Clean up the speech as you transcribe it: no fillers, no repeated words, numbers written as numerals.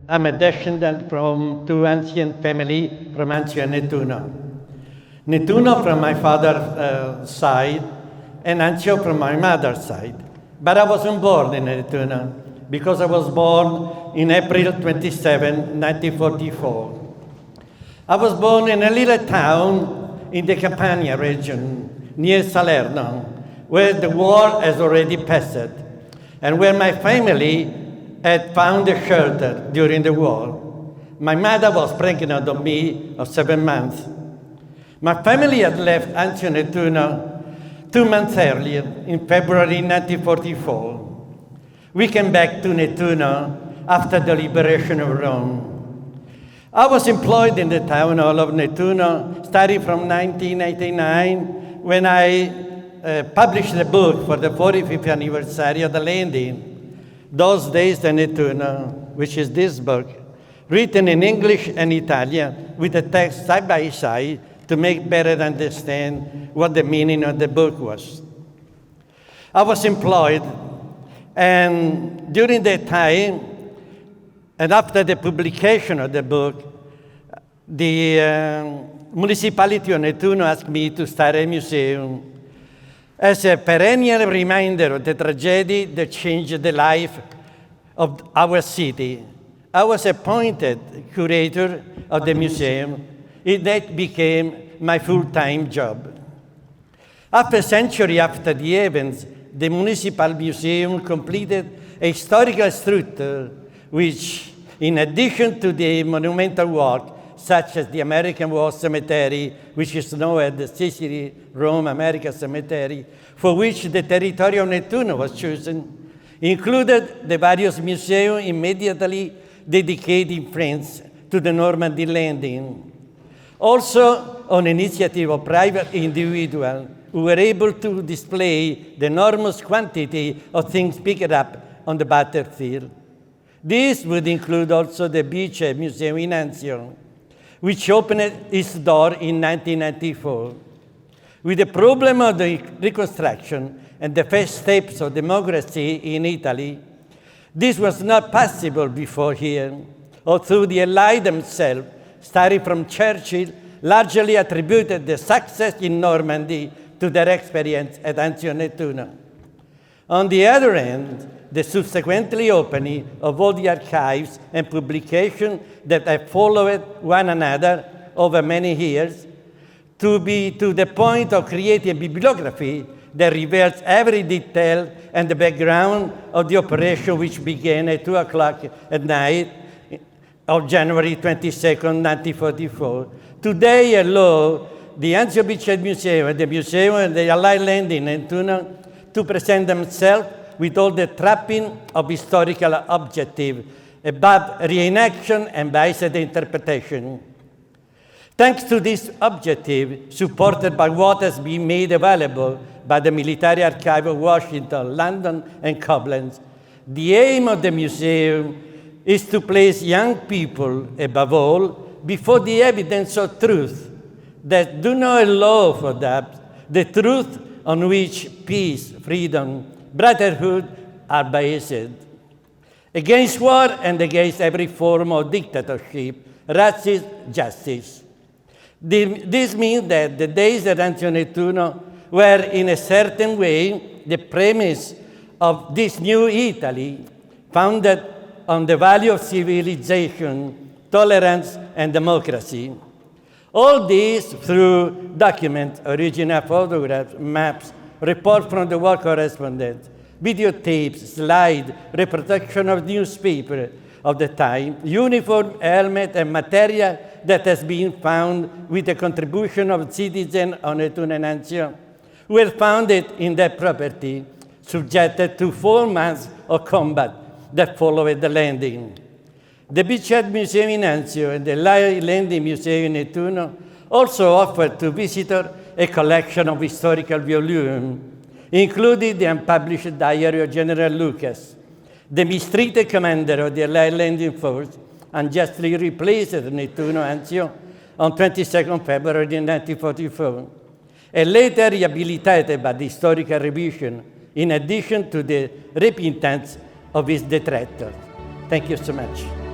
I'm a descendant from two ancient family from Anzio and Nettuno. Nettuno from my father's side and Anzio from my mother's side. But I wasn't born in Nettuno because I was born in April 27, 1944. I was born in a little town in the Campania region near Salerno, where the war has already passed, and where my family had found a shelter during the war. My mother was pregnant of me of 7 months. My family had left Anzio Nettuno 2 months earlier, in February 1944. We came back to Nettuno after the liberation of Rome. I was employed in the town hall of Nettuno starting from 1989 when I published a book for the 45th anniversary of the landing, Those Days in Nettuno, which is this book, written in English and Italian with the text side by side to make better understand what the meaning of the book was. I was employed, and during that time, and after the publication of the book, the municipality of Nettuno asked me to start a museum as a perennial reminder of the tragedy that changed the life of our city. I was appointed curator of the museum. That became my full-time job. Half a century after the events, the Municipal Museum completed a historical structure which, in addition to the monumental work, such as the American War Cemetery, which is known as the Sicily, Rome, America Cemetery, for which the territory of Nettuno was chosen, included the various museums immediately dedicated in France to the Normandy landing. Also, on initiative of private individuals who were able to display the enormous quantity of things picked up on the battlefield. This would include also the Beachhead Museum in Anzio, which opened its door in 1994. With the problem of the reconstruction and the first steps of democracy in Italy, this was not possible before here, although the Allies themselves, starting from Churchill, largely attributed the success in Normandy to their experience at Anzio Nettuno. On the other hand, the subsequently opening of all the archives and publications that have followed one another over many years, to the point of creating a bibliography that reveals every detail and the background of the operation, which began at 2 o'clock at night of January 22nd, 1944. Today allow the Anzio Beachhead Museum and the Museum and the Allied Landing in Nettuno to present themselves with all the trapping of historical objective above reenaction and biased interpretation. Thanks to this objective, supported by what has been made available by the Military Archive of Washington, London, and Koblenz, the aim of the museum is to place young people, above all, before the evidence of truth that do not allow for that, the truth on which peace, freedom, brotherhood are based. Against war and against every form of dictatorship, racism, justice. This means that the days at Anzio Nettuno were, in a certain way, the premise of this new Italy, founded on the value of civilization, tolerance, and democracy. All this through documents, original photographs, maps, reports from the war correspondents, videotapes, slides, reproduction of newspaper of the time, uniform, helmet, and material that has been found with the contribution of citizens of Nettuno and Anzio, who were founded in their property, subjected to 4 months of combat that followed the landing. The Beachhead Museum in Anzio and the Landing Museum in Nettuno also offered to visitors a collection of historical volumes, including the unpublished diary of General Lucas, the mistreated commander of the Allied Landing Force, unjustly replaced at Nettuno Anzio on 22nd February 1944, and later rehabilitated by the historical revision, in addition to the repentance of his detractors. Thank you so much.